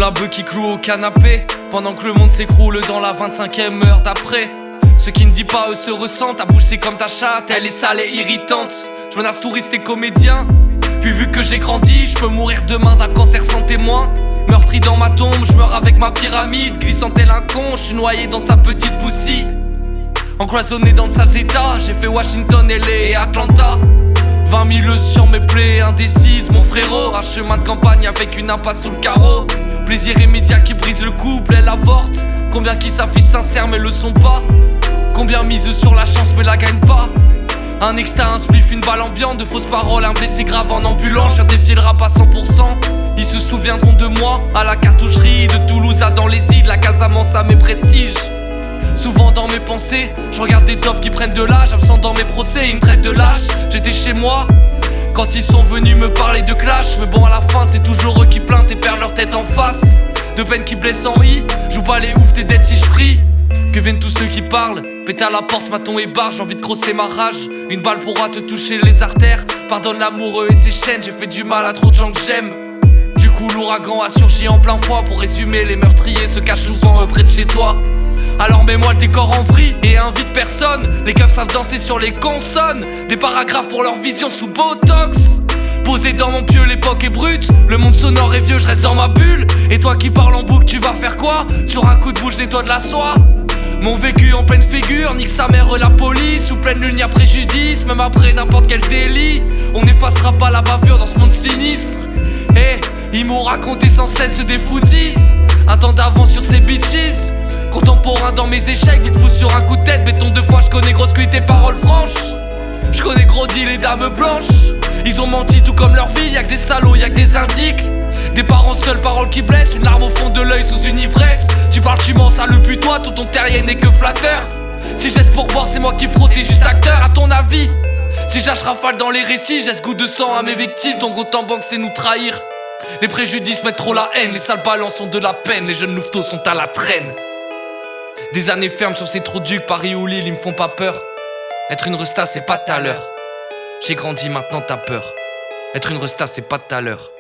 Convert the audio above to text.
la bœuf qui cloue au canapé pendant que le monde s'écroule dans la 25e heure d'après. Ce qui ne dit pas eux se ressentent. Ta bouche c'est comme ta chatte, elle est sale et irritante. Je menace touristes et comédiens. Puis vu que j'ai grandi, je peux mourir demain d'un cancer sans témoin. Meurtri dans ma tombe, je meurs avec ma pyramide. Glissant tel un con, je suis noyé dans sa petite poussie. Encloisonné dans de sales états, j'ai fait Washington, LA et Atlanta. 20 000 sur mes plaies indécises, mon frérot. Un chemin de campagne avec une impasse sous le carreau. Plaisir immédiat qui brise le couple, elle avorte. Combien qui s'affichent sincères mais le sont pas. Combien misent sur la chance mais la gagnent pas. Un extra, un spliff, une balle ambiante. De fausses paroles, un blessé grave en ambulance. Je viens défier le rap à 100%. Ils se souviendront de moi à la cartoucherie de Toulouse à dans les îles, la Casamance à mes prestiges. Souvent dans mes pensées, je regarde des dofs qui prennent de l'âge. Absent dans mes procès, ils me traitent de lâche. J'étais chez moi quand ils sont venus me parler de clash. Mais bon à la fin c'est toujours eux qui plaintent et perdent leur tête en face. De peine qui blesse Henri, joue pas les ouf, t'es dead si je prie. Que viennent tous ceux qui parlent, pète à la porte, ce maton et barre, j'ai envie de crosser ma rage. Une balle pourra te toucher les artères. Pardonne l'amoureux et ses chaînes, j'ai fait du mal à trop de gens que j'aime. Du coup l'ouragan a surgi en plein froid. Pour résumer, les meurtriers se cachent souvent près de chez toi. Alors mets-moi le décor en vrille et invite personne. Les keufs savent danser sur les consonnes. Des paragraphes pour leur vision sous Botox. Posé dans mon pieu, l'époque est brute. Le monde sonore est vieux, je reste dans ma bulle. Et toi qui parles en boucle, tu vas faire quoi? Sur un coup de bouche, nettoie de la soie. Mon vécu en pleine figure, nique sa mère la police. Sous pleine lune y'a préjudice, même après n'importe quel délit. On n'effacera pas la bavure dans ce monde sinistre. Ils m'ont raconté sans cesse des footies. Un temps d'avance sur ces bitches. Contemporain dans mes échecs, vite fou sur un coup de tête. Béton 2 fois, je connais grosse cuite et paroles franches. Je connais gros deal et dames blanches. Ils ont menti tout comme leur ville, y'a que des salauds, y'a que des indiques. Des parents seuls, paroles qui blessent. Une larme au fond de l'œil sous une ivresse. Tu parles, tu mens, ça le pue-toi, tout ton terrier n'est que flatteur. Si j'esse pour boire, c'est moi qui frotte, t'es juste acteur, à ton avis. Si j'âche rafale dans les récits, j'esse goût de sang à mes victimes. Ton goût en banque c'est nous trahir. Les préjudices mettent trop la haine, les sales balances sont de la peine. Les jeunes louveteaux sont à la traîne. Des années fermes sur ces trous ducs, Paris ou Lille, ils me font pas peur. Être une resta c'est pas tout à l'heure. J'ai grandi maintenant t'as peur. Être une resta c'est pas tout à l'heure.